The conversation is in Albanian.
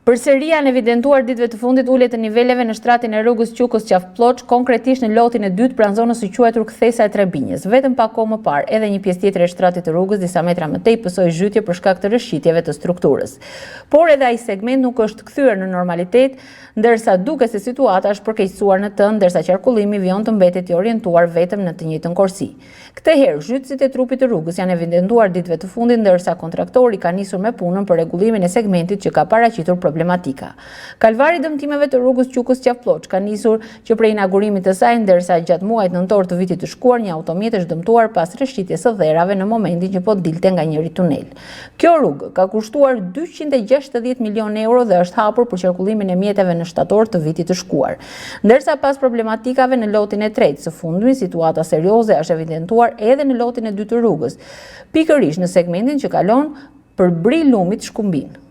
Përsëri janë evidentuar ditëve të fundit ulje të niveleve në shtratin e rrugës Qukës-Qafploç, konkretisht në lotin e dytë pranë zonës së quajtur Kthesa e Trebinjës. Vetëm pak kohë më parë, edhe një pjesë tjetër e shtratit të rrugës disa metra më tej pësoi zhytje për shkak të rrëshqitjeve të strukturës. Por edhe ai segment nuk është kthyer në normalitet, ndërsa duket se situata është përkeqësuar në të, ndërsa qarkullimi vjon të mbetet i orientuar vetëm në të njëjtën korsi. Këtë herë, zhytësit e trupit të rrugës janë evidentuar ditëve të fundit, ndërsa kontraktori ka nisur me punën për rregullimin e segmentit që ka paraqitur problematika. Kalvari i dëmtimeve të rrugës Qukës-Qafploç ka nisur që prej inaugurimit të saj, ndërsa gjatë muajit nëntor të vitit të shkuar një automjet është dëmtuar pas rrëshqitjes së dherave në momentin që po dilte nga njëri tunel. Kjo rrugë ka kushtuar 260 milion euro dhe është hapur për qarkullimin e mjeteve në shtator të vitit të shkuar. Ndërsa pas problematikave në lotin e tretë së fundmi, situata serioze është evidentuar edhe në lotin e dytë të rrugës, pikërisht në segmentin që kalon për Bri Lumit Shkumbin.